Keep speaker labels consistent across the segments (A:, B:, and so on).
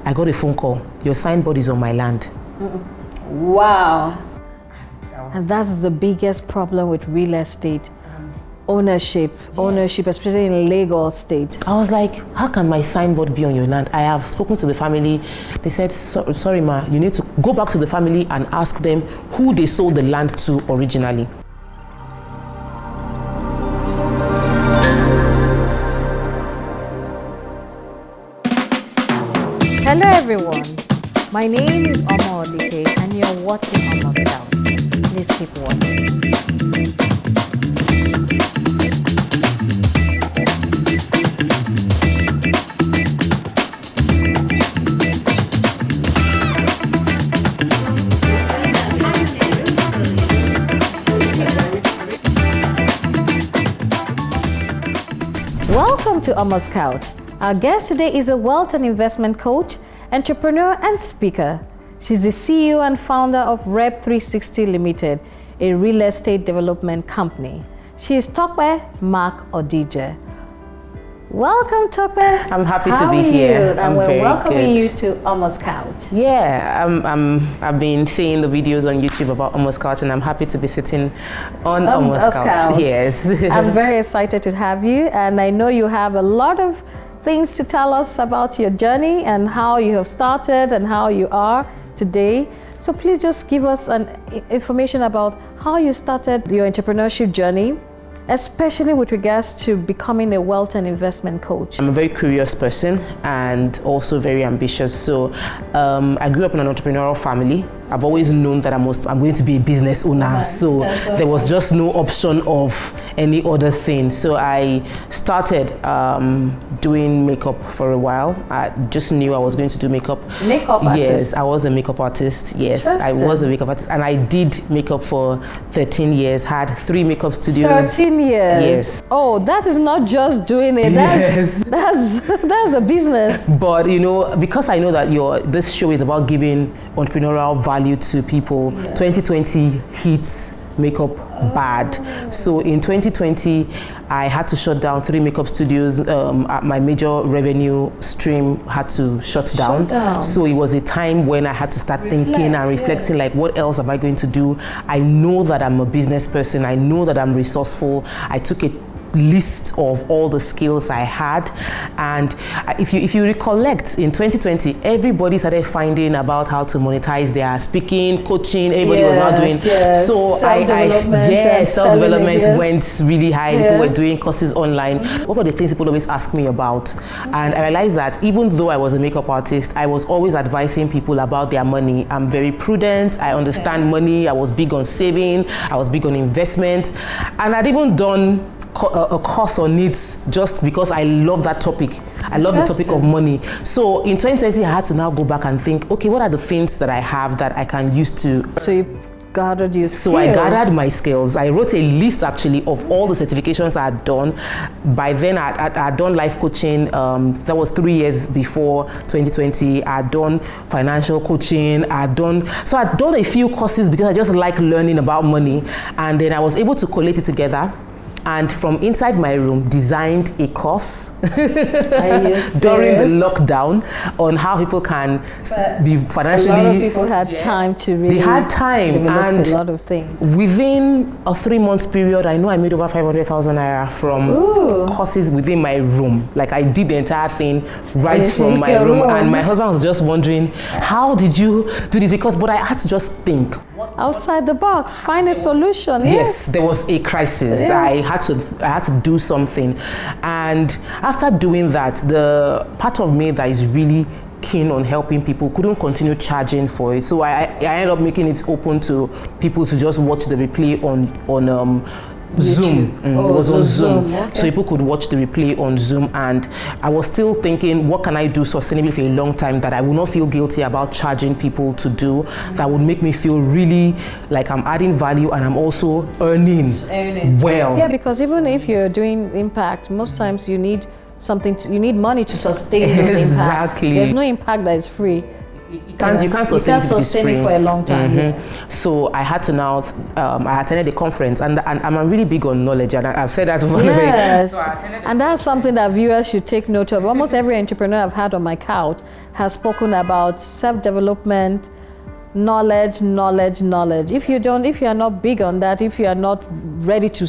A: I got a phone call. Your signboard is on my land.
B: Wow. And that's the biggest problem with real estate. Ownership, especially in Lagos State.
A: I was like, how can my signboard be on your land? I have spoken to the family. They said, sorry ma, you need to go back to the family and ask them who they sold the land to originally.
B: Hello everyone, my name is Omon Odike and you're watching Omon Scout. Please keep watching. Welcome to Omon Scout. Our guest today is a wealth and investment coach, entrepreneur and speaker. She's the CEO and founder of REB360 Limited, a real estate development company. She is Tope Mark-Odigie. Welcome, Tope.
A: I'm happy to be here.
B: And we're welcoming you to Omon Scout.
A: Yeah, I've been seeing the videos on YouTube about Omon Scout, and I'm happy to be sitting on Omon Scout. Yes.
B: I'm very excited to have you, and I know you have a lot of things to tell us about your journey and how you have started and how you are today. So please just give us an information about how you started your entrepreneurship journey, especially with regards to becoming a wealth and investment coach. I'm
A: a very curious person and also very ambitious. So I grew up in an entrepreneurial family. I've always known that I'm going to be a business owner. So there was just no option of any other thing. So I started doing makeup for a while. I just knew I was going to do makeup.
B: Makeup artist?
A: Yes, I was a makeup artist. Yes, I was a makeup artist. And I did makeup for 13 years, had 3 makeup studios.
B: 13 years?
A: Yes.
B: Oh, that is not just doing it. That's a business.
A: But you know, because I know that this show is about giving entrepreneurial value to people, 2020 hits makeup bad. So in 2020, I had to shut down 3 makeup studios. My major revenue stream had to shut down. So it was a time when I had to start thinking and reflecting, like, what else am I going to do? I know that I'm a business person. I know that I'm resourceful. I took a list of all the skills I had, and if you recollect, in 2020 everybody started finding about how to monetize their speaking, coaching. Everybody was now doing so self-development went really high. People were doing courses online. What were the things people always ask me about? And I realized that even though I was a makeup artist, I was always advising people about their money. I'm very prudent. I understand money. I was big on saving. I was big on investment, and I'd even done a course on it just because I love that topic. I love the topic of money. So in 2020, I had to now go back and think, okay, what are the things that I have that I can use to...
B: So you gathered your skills.
A: So I gathered my skills. I wrote a list actually of all the certifications I had done. By then, I had done life coaching. That was 3 years before 2020. I had done financial coaching. I'd done a few courses because I just like learning about money. And then I was able to collate it together, and from inside my room designed a course during the lockdown on how people can be financially...
B: A lot of people had time to really...
A: They had time,
B: and a lot of things.
A: Within a 3-month period, I know I made over 500,000 naira from courses within my room. Like, I did the entire thing right from my room. And my husband was just wondering, how did you do this? But I had to just think.
B: Outside the box, find a solution.
A: Yes, there was a crisis. I had to do something. And after doing that, the part of me that is really keen on helping people couldn't continue charging for it. So I ended up making it open to people to just watch the replay on Zoom. It was on Zoom. So people could watch the replay on Zoom, and I was still thinking, what can I do sustainably for a long time that I will not feel guilty about charging people to do, that would make me feel really like I'm adding value and I'm also earning well.
B: Yeah, because even if you're doing impact, most times you need money to sustain those impacts. There's no impact that is free.
A: You can't sustain
B: it for a long time. Yeah.
A: So I had to now, I attended the conference, and I'm really big on knowledge, and I've said that before.
B: Yes, so and that's something that viewers should take note of. Almost every entrepreneur I've had on my couch has spoken about self-development, knowledge. If you are not big on that, if you are not ready to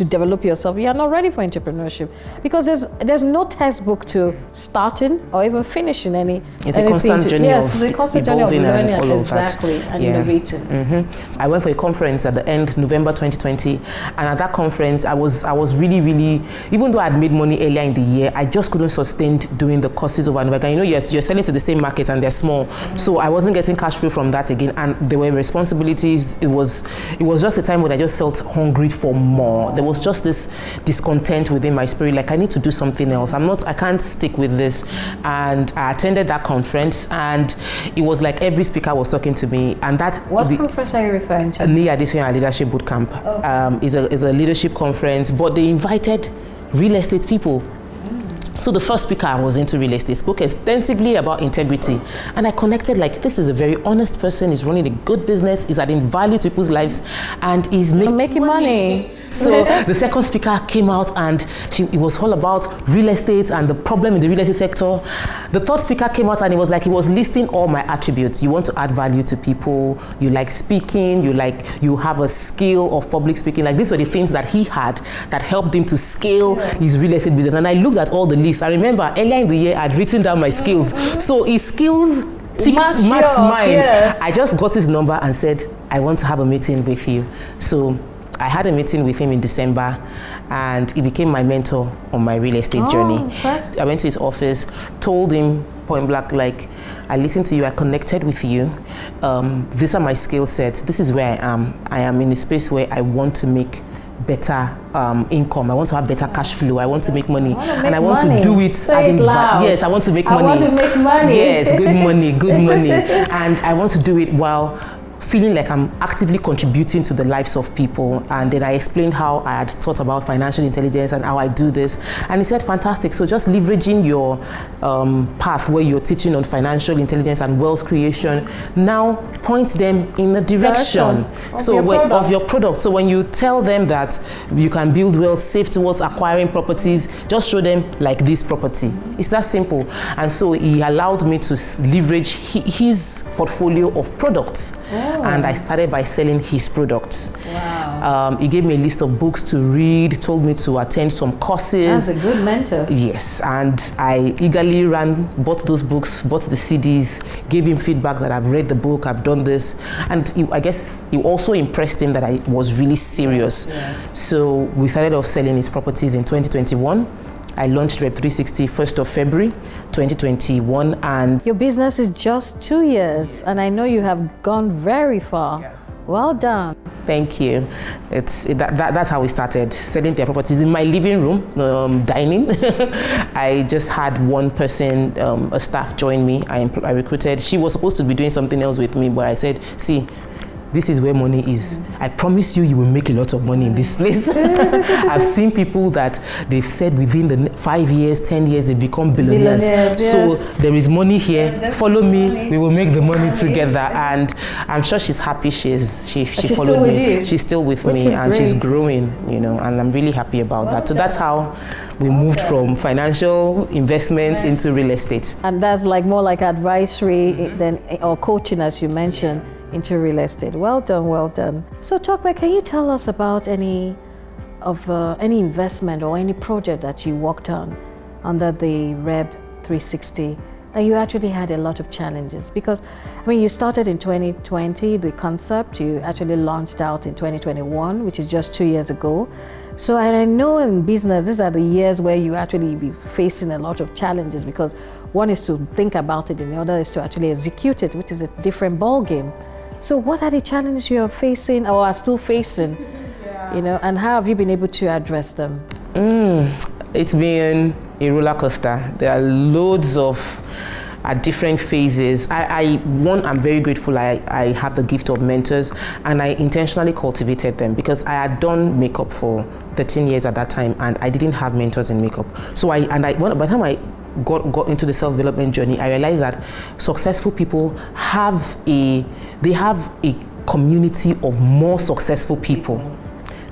B: develop yourself, you are not ready for entrepreneurship, because there's no textbook to starting or even finishing anything.
A: It's a constant journey of evolving
B: learning,
A: and all
B: exactly,
A: of that.
B: And innovating.
A: I went for a conference at the end November 2020, and at that conference I was really, even though I had made money earlier in the year, I just couldn't sustain doing the courses over and over again. You know, you're selling to the same market and they're small, so I wasn't getting cash flow from that again, and there were responsibilities. It was just a time when I just felt hungry for more. There was just this discontent within my spirit, like I need to do something else. I can't stick with this. And I attended that conference, and it was like every speaker was talking to me. And
B: what conference are you referring to?
A: Nia Adesanya Leadership Bootcamp. Is a leadership conference, but they invited real estate people. So the first speaker was into real estate, spoke extensively about integrity, and I connected, like, this is a very honest person, he's running a good business, he's adding value to people's lives, and he's making money. So the second speaker came out, and it was all about real estate and the problem in the real estate sector. The third speaker came out, and he was listing all my attributes. You want to add value to people, you like speaking, you have a skill of public speaking. Like, these were the things that he had that helped him to scale his real estate business. And I looked at all the lists. I remember earlier in the year I'd written down my skills. So his skills matched mine. Yes. I just got his number and said, I want to have a meeting with you. So I had a meeting with him in December, and he became my mentor on my real estate journey. I went to his office, told him point blank, like, I listened to you, I connected with you. These are my skill sets. This is where I am. I am in a space where I want to make better income. I want to have better cash flow. I want to make money, and I want to do it. Yes, I want to make money.
B: I want to make money.
A: Yes, good money, and I want to do it while feeling like I'm actively contributing to the lives of people. And then I explained how I had thought about financial intelligence and how I do this. And he said, fantastic. So just leveraging your path where you're teaching on financial intelligence and wealth creation, now point them in the direction of your product. So when you tell them that you can build wealth, save towards acquiring properties, just show them like this property. It's that simple. And so he allowed me to leverage his portfolio of products. And I started by selling his products. Wow. He gave me a list of books to read, told me to attend some courses.
B: That's a good mentor.
A: Yes, and I eagerly bought those books, bought the CDs, gave him feedback that I've read the book, I've done this. And I guess it also impressed him that I was really serious. Yes. So we started off selling his properties in 2021. I launched REB360 1st of February 2021, and
B: your business is just 2 years, and I know you have gone very far. Yeah. Well done.
A: Thank you. That's how we started, selling their properties in my living room, dining. I just had one person, a staff, join me. I recruited. She was supposed to be doing something else with me, but I said, see, this is where money is. I promise you will make a lot of money in this place. I've seen people that they've said within the 5 years, 10 years, they become billionaires. Yes. So there is money here. Follow me. We will make the money together. And I'm sure she's happy. She followed me. She's still with me, and she's growing, and I'm really happy about that. So that's how we moved from financial investment into real estate.
B: And that's more like advisory or coaching, as you mentioned, into real estate. Well done, well done. So Tope, can you tell us about any investment or any project that you worked on under the REB360 that you actually had a lot of challenges? Because you started in 2020, the concept, you actually launched out in 2021, which is just 2 years ago. So, and I know in business, these are the years where you actually be facing a lot of challenges, because one is to think about it and the other is to actually execute it, which is a different ball game. So what are the challenges you are facing or are still facing, and how have you been able to address them?
A: It's been a roller coaster. There are loads of at different phases. I'm very grateful I have the gift of mentors, and I intentionally cultivated them, because I had done makeup for 13 years at that time, and I didn't have mentors in makeup. So by the time I got into the self-development journey, I realized that successful people have a community of more successful people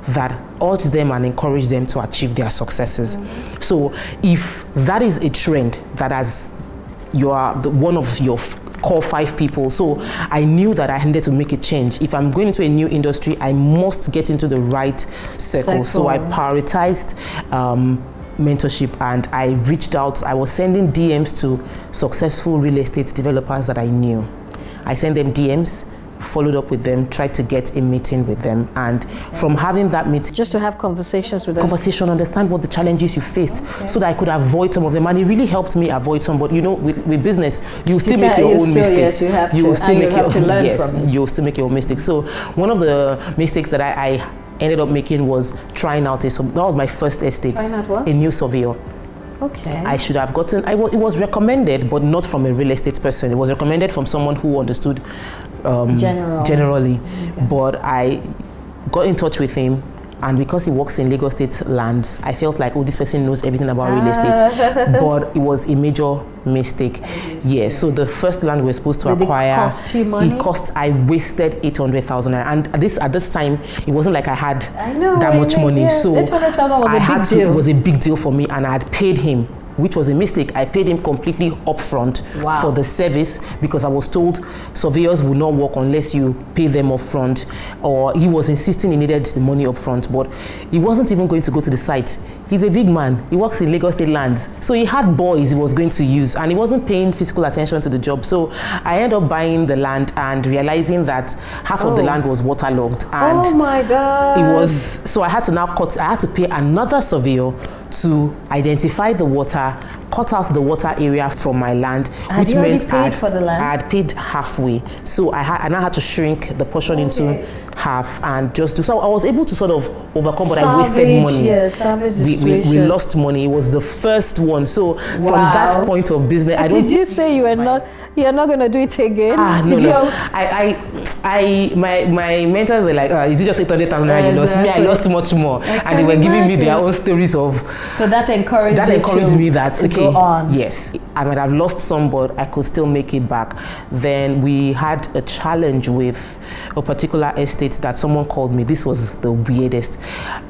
A: that urge them and encourage them to achieve their successes. So if that is a trend that you are one of your core 5 people, so I knew that I needed to make a change. If I'm going into a new industry, I must get into the right circle. So I prioritized mentorship, and I reached out. I was sending DMs to successful real estate developers that I knew. I sent them DMs, followed up with them, tried to get a meeting with them, and from having that meeting,
B: just to have conversations with them,
A: understand what the challenges you faced, so that I could avoid some of them. And it really helped me avoid some. But you know, with business, you still make your own mistakes.
B: Yes, you will still make your own.
A: Yes, you will still make your own mistakes. So one of the mistakes that I ended up making was trying out that was my first estate.
B: Trying out what?
A: A new surveyor.
B: Okay.
A: I should have gotten. It was recommended, but not from a real estate person. It was recommended from someone who understood generally. Okay. But I got in touch with him, and because he works in Lagos State lands, I felt like, oh, this person knows everything about real estate. But it was a major mistake. Yeah. So the first land we were supposed to acquire,
B: it cost you money?
A: I wasted 800,000, and at this time, it wasn't like I had that much money.
B: Yeah.
A: So
B: 800,000 was a big deal.
A: It was a big deal for me, and I had paid him, which was a mistake. I paid him completely upfront for the service, because I was told surveyors will not work unless you pay them upfront, or he was insisting he needed the money upfront, but he wasn't even going to go to the site. He's a big man. He works in Lagos State lands. So he had boys he was going to use, and he wasn't paying physical attention to the job. So I ended up buying the land and realizing that half of the land was waterlogged. And
B: oh my God.
A: It was, so I had to pay another surveyor to identify the water, cut out the water area from my land, which meant I had paid halfway. So I now had to shrink the portion into half and just do. So I was able to sort of overcome, but I wasted money.
B: Yes,
A: we lost money. It was the first one. So from that point of business, I don't.
B: Did you say you are not going to do it again?
A: No. My mentors were like, is it just 800,000 you lost? Me, I lost much more, and they were giving me their own stories of.
B: So that encouraged
A: me that
B: okay, go on.
A: Yes, I might have lost some, but I could still make it back. Then we had a challenge with a particular estate that someone called me. This was the weirdest.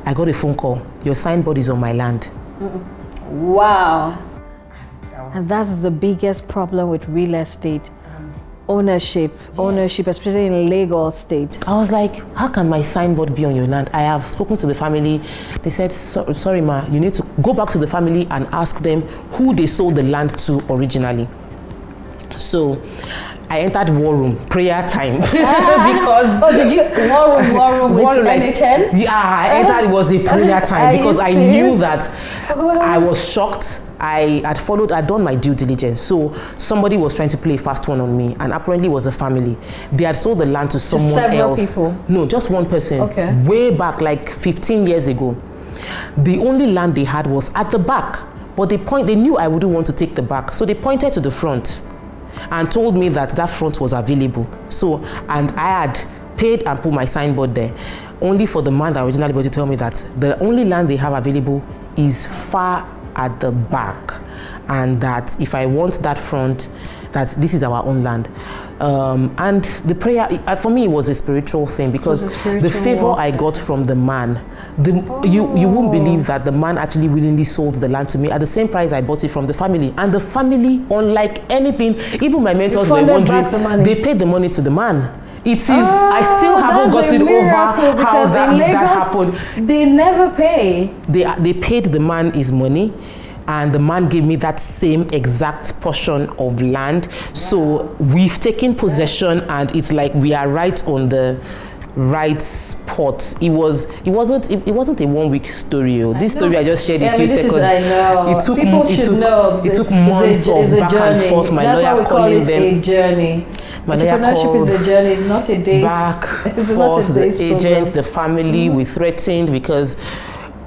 A: I got a phone call. Your signboard is on my land.
B: Wow. And that's the biggest problem with real estate. Ownership, especially in Lagos State.
A: I was like, how can my signboard be on your land? I have spoken to the family. They said, sorry ma, you need to go back to the family and ask them who they sold the land to originally. So I entered war room, prayer time. Because
B: did you war room with NHN?
A: Yeah, I entered, it was a prayer time because I knew that I was shocked. I had done my due diligence. So somebody was trying to play a fast one on me, and apparently it was a family. They had sold the land to someone else. People? No, just one person.
B: Okay.
A: Way back, like 15 years ago. The only land they had was at the back, but they knew I wouldn't want to take the back, so they pointed to the front and told me that front was available. So, and I had paid and put my signboard there, only for the man that originally bought to tell me that the only land they have available is far at the back, and that if I want that front, that this is our own land. And the prayer, for me, it was a spiritual thing, because the favor I got from the man, you won't believe that the man actually willingly sold the land to me at the same price I bought it from the family. And the family, unlike anything, even my mentors were wondering, they paid the money to the man. It is, I still haven't gotten over how that happened.
B: They never pay.
A: They paid the man his money, and the man gave me that same exact portion of land. So we've taken possession, and it's like we are right on the right spot. It wasn't a 1 week story. This story I just shared a few seconds.
B: I know.
A: It took months of back and forth. My lawyer calling them
B: a journey. Entrepreneurship is a journey. It's not a day's
A: back forth. The agent, the family, we threatened, because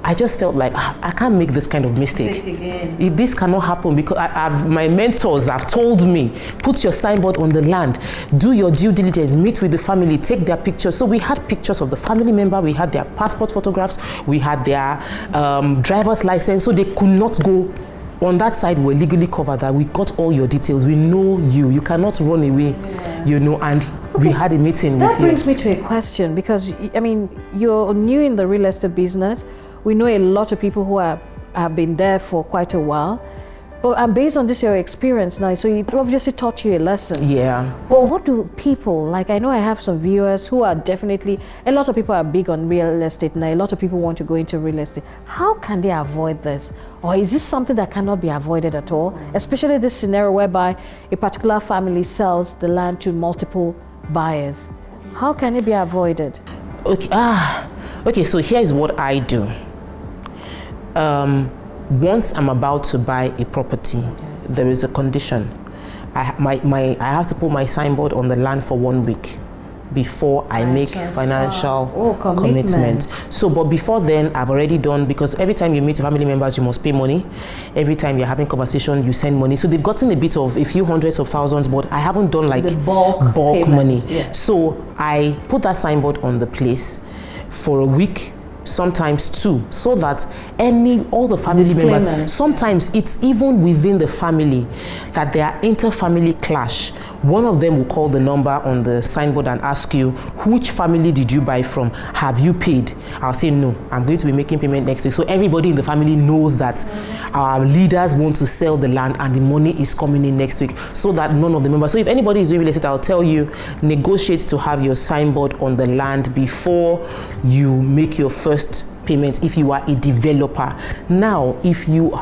A: I just felt like I can't make this kind of mistake. This cannot happen, because my mentors have told me, put your signboard on the land, do your due diligence, meet with the family, take their pictures. So we had pictures of the family member, we had their passport photographs, we had their driver's license, so they could not go on that side, we're legally covered, that we got all your details. We know you. You cannot run away, you know, and we had a meeting with you.
B: That brings me to a question, because, I mean, you're new in the real estate business. We know a lot of people who have been there for quite a while. But based on this, your experience now, so it obviously taught you a lesson.
A: Yeah.
B: But what do people, like, I know I have some viewers who are definitely, a lot of people are big on real estate now. A lot of people want to go into real estate. How can they avoid this? Or is this something that cannot be avoided at all? Especially this scenario whereby a particular family sells the land to multiple buyers. How can it be avoided?
A: Okay, so here's what I do. Once I'm about to buy a property, there is a condition. I have to put my signboard on the land for 1 week before I make financial commitment. So, but before then, I've already done, because every time you meet family members, you must pay money. Every time you're having conversation, you send money. So they've gotten a bit of a few hundreds of thousands, but I haven't done like
B: the bulk
A: money.
B: Yeah.
A: So I put that signboard on the place for a week, sometimes 2, so that all the family members, sometimes it's even within the family that there are inter-family clash. One of them will call the number on the signboard and ask you, which family did you buy from? Have you paid? I'll say no, I'm going to be making payment next week. So everybody in the family knows that our leaders want to sell the land and the money is coming in next week, so that none of the members. So if anybody is doing real estate, I'll tell you, negotiate to have your signboard on the land before you make your first payment if you are a developer. Now, if you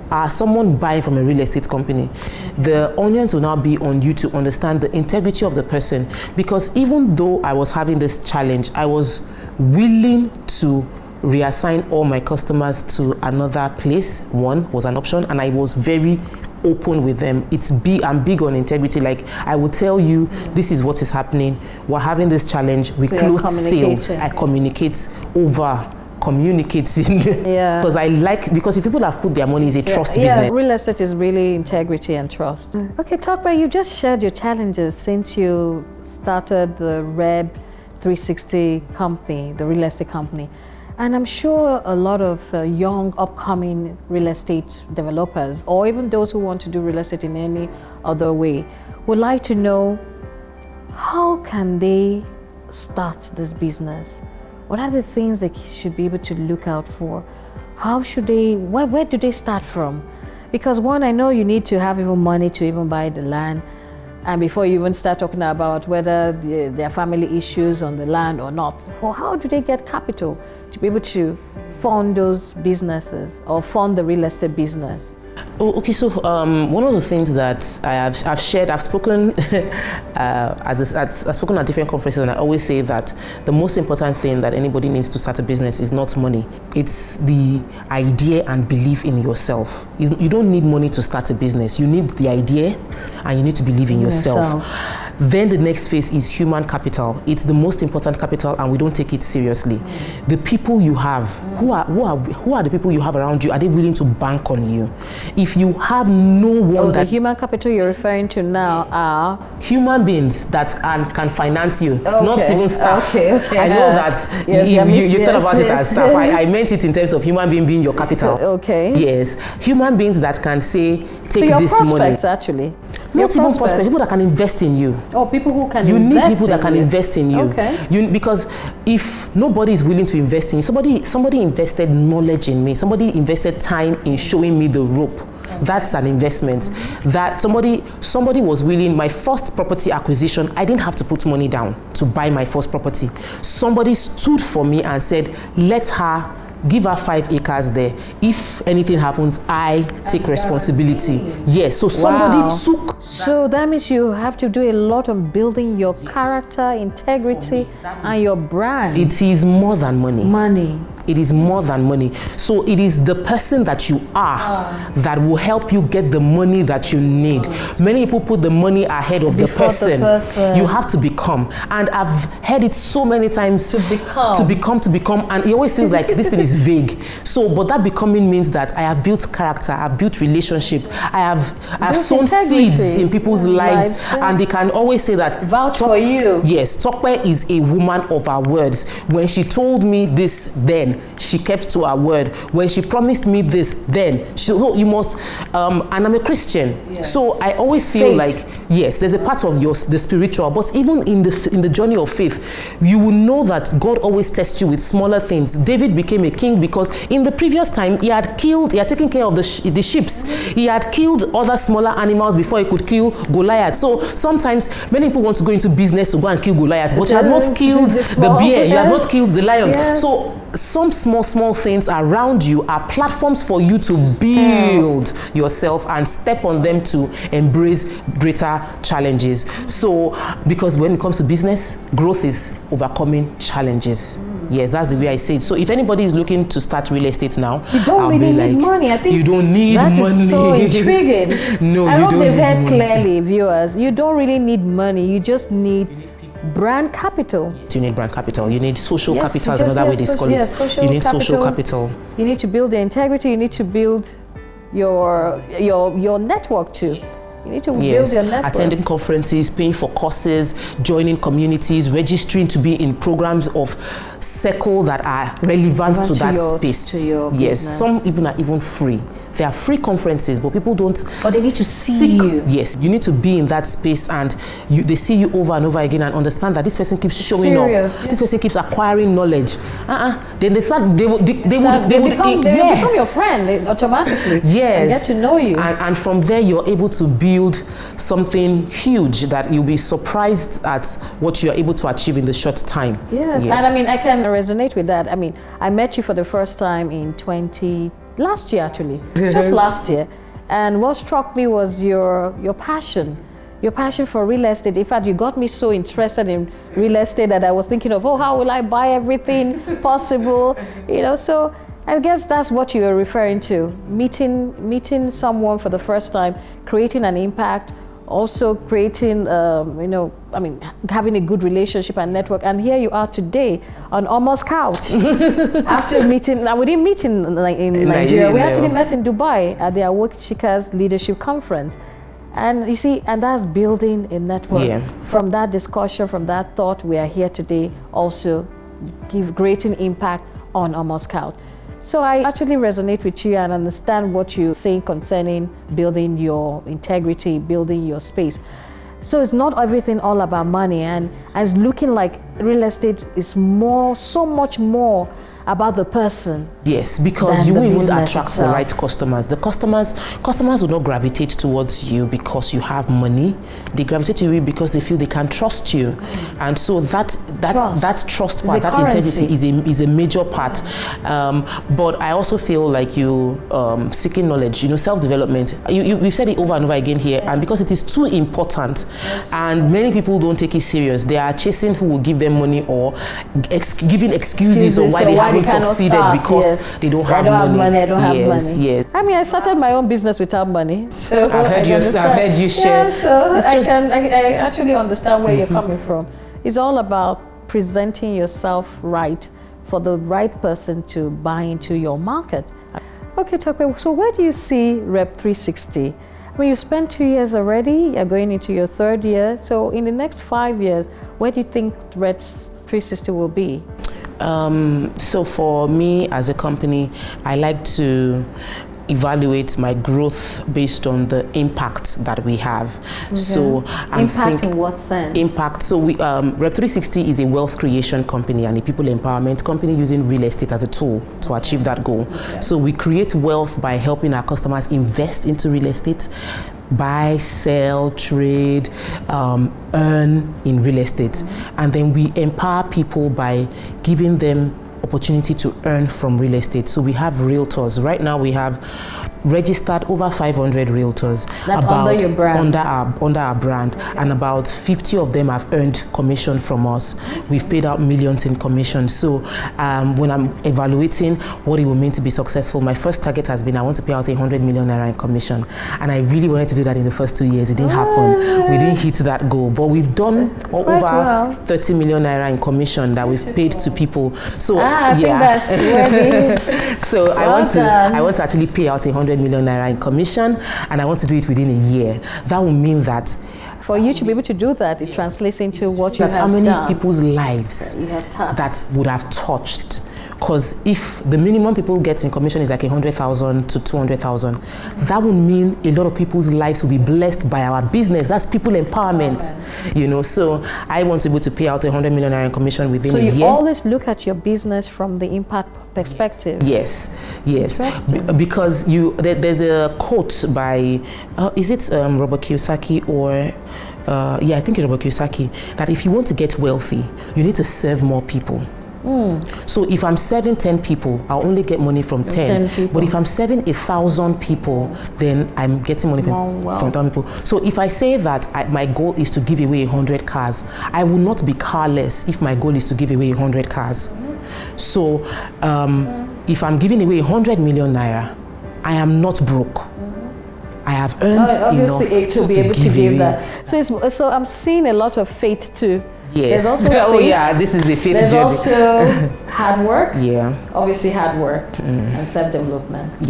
A: are someone buying from a real estate company, the onions will now be on you to understand the integrity of the person. Because even though I was having this challenge, I was willing to reassign all my customers to another place. One was an option, and I was very open with them. I'm big on integrity. Like, I will tell you, this is what is happening. We're having this challenge. We closed sales. I communicate over communicating. Yeah. Because if people have put their money, it's a trust business.
B: Real estate is really integrity and trust. Okay, Tope, you just shared your challenges since you started the REB360 company, the real estate company. And I'm sure a lot of young, upcoming real estate developers, or even those who want to do real estate in any other way, would like to know, how can they start this business? What are the things they should be able to look out for? How should they, where do they start from? Because one, I know you need to have even money to even buy the land. And before you even start talking about whether there are family issues on the land or not, well, how do they get capital to be able to fund those businesses or fund the real estate business?
A: Oh, okay, so one of the things that I've shared, I've spoken I've spoken at different conferences, and I always say that the most important thing that anybody needs to start a business is not money. It's the idea and belief in yourself. You don't need money to start a business. You need the idea, and you need to believe in yourself. Then the next phase is human capital. It's the most important capital, and we don't take it seriously. The people you have, who are the people you have around you? Are they willing to bank on you? If you have no one
B: the human capital you're referring to now are
A: human beings that can finance you, not even staff. I know that you thought about it as staff. I meant it in terms of human being your capital. Yes, human beings that can say, take this money.
B: Actually.
A: Not even prospects, people that can invest in you.
B: Oh, people who can
A: invest in you. You need people that can
B: you.
A: invest in you. Because if nobody is willing to invest in you, somebody invested knowledge in me, somebody invested time in showing me the rope. That's an investment. That somebody was willing. My first property acquisition, I didn't have to put money down to buy my first property. Somebody stood for me and said, give her 5 acres there. If anything happens, I take responsibility. Yes, so somebody took.
B: So that means you have to do a lot on building your character, integrity, and your brand.
A: It is more than money. It is more than money. So it is the person that you are that will help you get the money that you need. Many people put the money ahead of the person. You have to become. And I've heard it so many times. To become. And it always feels like this thing is vague. So, but that becoming means that I have built character, I've built relationship, I have sown seeds in people's lives, and they can always say that.
B: Vouch for you.
A: Yes, Tope is a woman of her words. When she told me this then, then she kept to her word. When she promised me this, then you must. And I'm a Christian, so I always feel like yes, there's a part of the spiritual, but even in the journey of faith, you will know that God always tests you with smaller things. David became a king because in the previous time he had taken care of the sheep. He had killed other smaller animals before he could kill Goliath. So sometimes many people want to go into business to go and kill Goliath, but you have not killed the bear, you have not killed the lion. So some small things around you are platforms for you to build yourself and step on them to embrace greater challenges. So because when it comes to business, growth is overcoming challenges. Yes, that's the way I say it. So if anybody is looking to start real estate now,
B: you don't really need money. I think
A: you don't need money.
B: That is so intriguing.
A: No,
B: I hope they've heard
A: money.
B: Clearly, viewers. You don't really need money. You just need brand capital.
A: You need brand capital. You need social capital. Is another way they call it. You need social capital.
B: You need to build the integrity. You need to build your network too. You need to build your network.
A: Attending conferences, paying for courses, joining communities, registering to be in programs of circle that are relevant to that space. Yes, some even are even free. There are free conferences, but people don't.
B: But they need to see you.
A: Yes, you need to be in that space, and they see you over and over again, and understand that this person keeps showing up. This person keeps acquiring knowledge. Then they would become
B: your friend automatically.
A: Yes,
B: and get to know you.
A: And from there, you're able to build something huge that you'll be surprised at what you're able to achieve in the short time.
B: Yes, and I mean, I can resonate with that. I mean, I met you for the first time in last year actually, just last year. And what struck me was your passion for real estate. In fact, you got me so interested in real estate that I was thinking of, how will I buy everything possible? So I guess that's what you were referring to, meeting someone for the first time, creating an impact, also creating, having a good relationship and network. And here you are today on Omon's couch. After meeting, now we didn't meet in Nigeria. We actually met in Dubai at the Awake Chicas Leadership Conference. And you see, and that's building a network. Yeah. From that discussion, from that thought, we are here today also creating impact on Omon's couch. So I actually resonate with you and understand what you're saying concerning building your integrity, building your space. So it's not everything all about money, and it's looking like real estate is so much more about the person.
A: Yes, because you will even attract the right customers. The customers will not gravitate towards you because you have money. They gravitate to you because they feel they can trust you, and so that trust part, that integrity is a major part. But I also feel like you seeking knowledge, self-development. We've said it over and over again here, and because it is too important. And many people don't take it serious. They are chasing who will give them money or giving excuses on why they haven't succeeded because they don't have money.
B: I don't have money.
A: Yes.
B: I mean, I started my own business without money. So
A: I've heard you share.
B: Yeah, so I actually understand where you're coming from. It's all about presenting yourself right for the right person to buy into your market. Okay, Tope, so where do you see REB360? I mean, you spent 2 years already, you're going into your third year. So in the next 5 years, where do you think REB360 will be?
A: So for me as a company, I like to evaluate my growth based on the impact that we have. Okay. So
B: impact in what sense?
A: Impact. So we REB360 is a wealth creation company and a people empowerment company using real estate as a tool to achieve that goal. Okay. So we create wealth by helping our customers invest into real estate, buy, sell, trade, earn in real estate. And then we empower people by giving them opportunity to earn from real estate. So we have realtors. Right now we have registered over 500 realtors.
B: That's under your brand?
A: Under our brand. Okay. And about 50 of them have earned commission from us. We've paid out millions in commission. So when I'm evaluating what it will mean to be successful, my first target has been I want to pay out 100 million naira in commission. And I really wanted to do that in the first 2 years. It didn't happen. We didn't hit that goal. But we've done over 30 million naira in commission that we've paid to people. So
B: I think that's worthy.
A: So I want to actually pay out 100 million naira in commission, and I want to do it within a year. That will mean that
B: for you to be able to do that, it translates into what you have done.
A: How many people's lives that would have touched Because if the minimum people get in commission is like 100,000 to 200,000, that would mean a lot of people's lives will be blessed by our business. That's people empowerment, you know. So I want to be able to pay out 100 million naira in commission within a year. So
B: you always look at your business from the impact perspective.
A: Yes. Because there's a quote by is it Robert Kiyosaki or I think it's Robert Kiyosaki, that if you want to get wealthy, you need to serve more people. So if I'm serving 10 people, I'll only get money from 10. But if I'm serving 1,000 people, then I'm getting money from 1,000 people. So if I say that my goal is to give away 100 cars, I will not be carless if my goal is to give away 100 cars. So if I'm giving away 100 million naira, I am not broke. I have earned enough
B: to be able to give that. So I'm seeing a lot of faith too.
A: Yes.
B: There's also faith.
A: This is the faith
B: There's
A: journey.
B: also hard work.
A: Obviously
B: hard work and self-development.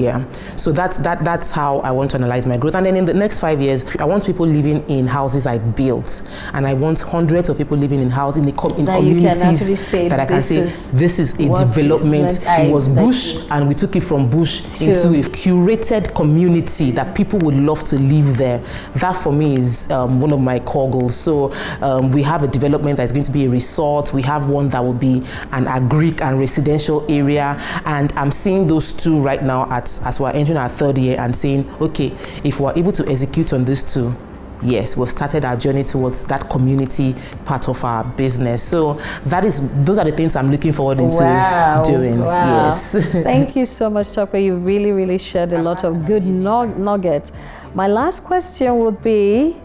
A: So that's how I want to analyze my growth. And then in the next 5 years, I want people living in houses I built, and I want hundreds of people living in houses in communities that I can say this is a development. It was bush, and we took it from bush into a curated community that people would love to live there. That for me is one of my core goals. So we have a development that's going to be a resort. We have one that will be an agric and residential area, and I'm seeing those two right now as we're entering our 3rd year and saying, okay, if we're able to execute on these two, yes, we've started our journey towards that community part of our business. So those are the things I'm looking forward into doing. Yes.
B: Thank you so much, Tope. You really, really shared a lot of good nuggets. My last question would be,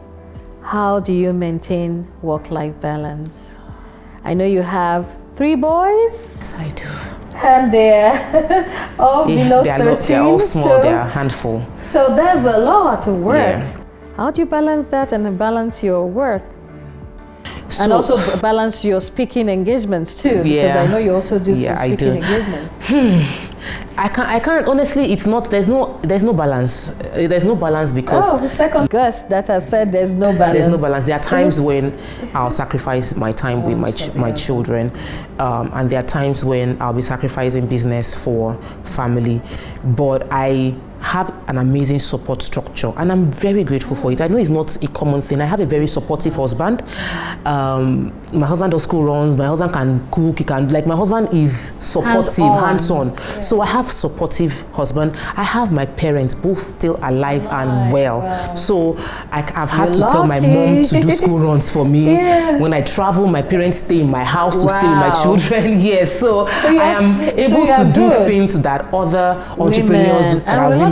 B: how do you maintain work-life balance? I know you have 3 boys.
A: Yes, I do.
B: And they're all below 13.
A: They're all small, they're a handful.
B: So there's a lot of work. How do you balance that and balance your work? And also balance your speaking engagements too, because I know you also do some speaking engagements.
A: I can't honestly, it's not, there's no balance. There's no balance because
B: the second guest that has said there's no balance.
A: There's no balance. There are times when I'll sacrifice my time with my children, and there are times when I'll be sacrificing business for family, but I have an amazing support structure, and I'm very grateful for it. I know it's not a common thing. I have a very supportive husband. My husband does school runs. My husband can cook. He can, like, my husband is supportive, hands-on. So I have supportive husband. I have my parents both still alive and well. So I've had to tell my mom to do school runs for me. When I travel, my parents stay in my house to stay with my children. Yes, so I am able to do things that other entrepreneurs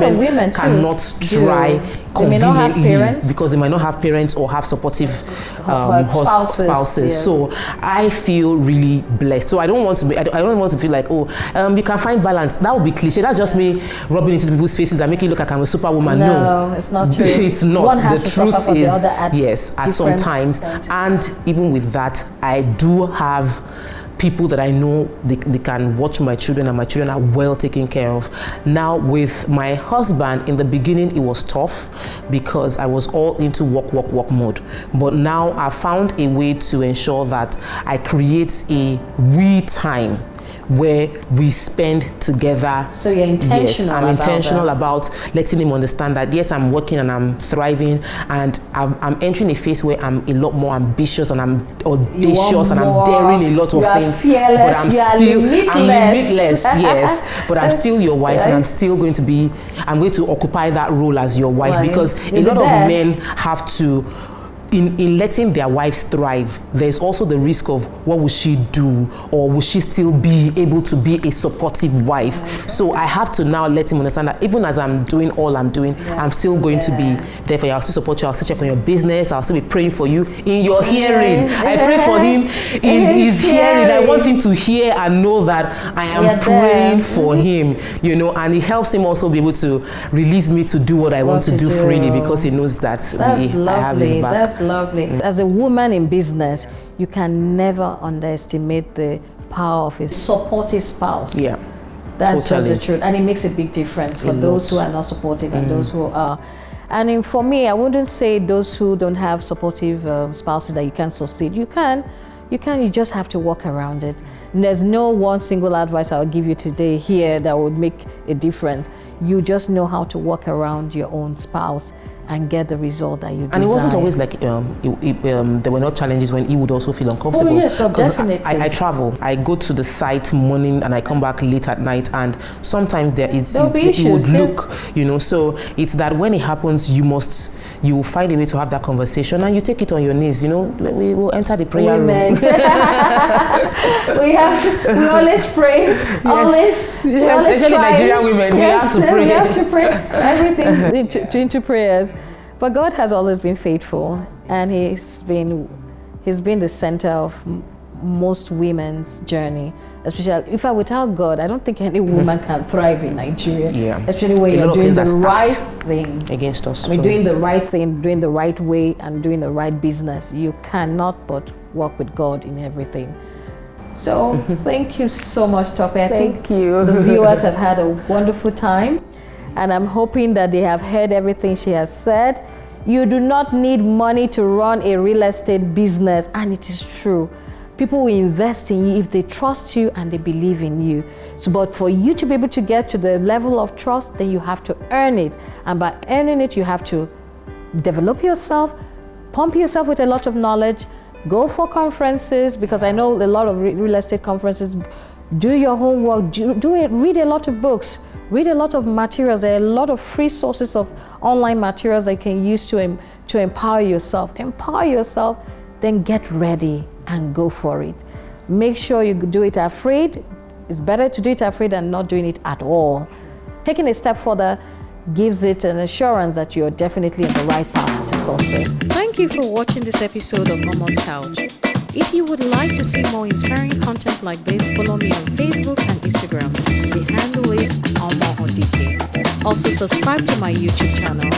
A: women cannot try conveniently because they might not have parents or have supportive spouses. So I feel really blessed. So I don't want to feel like, you can find balance. That would be cliche. That's just me rubbing into people's faces and making it look like I'm a superwoman. No,
B: it's not true.
A: It's not.
B: One has
A: the
B: to
A: truth
B: suffer
A: is,
B: the other
A: yes, at some times. And even with that, I do have people that I know they can watch my children, and my children are well taken care of. Now with my husband, in the beginning it was tough because I was all into work mode. But now I found a way to ensure that I create a we time where we spend together.
B: So you're intentional.
A: Yes, I'm intentional about letting him understand that yes, I'm working and I'm thriving, and I'm entering a phase where I'm a lot more ambitious and I'm audacious and I'm daring a lot of things.
B: Fearless,
A: but I'm limitless. Yes, but I'm still your wife, and I'm still going to occupy that role as your wife, because a lot of men have to. In letting their wives thrive, there's also the risk of what will she do, or will she still be able to be a supportive wife? So I have to now let him understand that even as I'm doing all I'm doing, I'm still going to be there for you. I'll still support you. I'll still check on your business. I'll still be praying for you in your hearing. I pray for him in his hearing. I want him to hear and know that I am praying for him, and it helps him also be able to release me to do what I want to do freely, because he knows that I have his back.
B: That's lovely. As a woman in business, you can never underestimate the power of a supportive spouse.
A: Yeah,
B: that's just the truth, and it makes a big difference for those who are not supportive and those who are. And for me, I wouldn't say those who don't have supportive spouses that you can't succeed. You can You just have to walk around it. And there's no one single advice I'll give you today here that would make a difference. You just know how to walk around your own spouse and get the result that you desire.
A: And it wasn't always like there were not challenges when he would also feel uncomfortable.
B: Oh yes, so definitely.
A: I travel. I go to the site morning and I come back late at night, and sometimes it would look, so it's that when it happens, you will find a way to have that conversation, and you take it on your knees. We will enter the prayer room. we
B: always pray.
A: Yes. Especially Nigerian women, we have to pray.
B: We have to pray everything into prayers. But God has always been faithful, and He's been the center of most women's journey. Especially without God, I don't think any woman can thrive in Nigeria.
A: Yeah.
B: Especially when you're doing the right thing
A: against us.
B: Doing the right thing, doing the right way, and doing the right business. You cannot but work with God in everything. So thank you so much, Tope.
A: Thank you.
B: The viewers have had a wonderful time, and I'm hoping that they have heard everything she has said. You do not need money to run a real estate business, and it is true. People will invest in you if they trust you and they believe in you. But for you to be able to get to the level of trust, then you have to earn it. And by earning it, you have to develop yourself, pump yourself with a lot of knowledge, go for conferences, because I know a lot of real estate conferences. Do your homework, read a lot of books, read a lot of materials. There are a lot of free sources of online materials that you can use to empower yourself. Empower yourself, then get ready and go for it. Make sure you do it afraid. It's better to do it afraid than not doing it at all. Taking a step further gives it an assurance that you're definitely on the right path to success. Thank you for watching this episode of Omon's Couch. If you would like to see more inspiring content like this, follow me on Facebook and Instagram. The handle is Omon Odike. Also subscribe to my YouTube channel.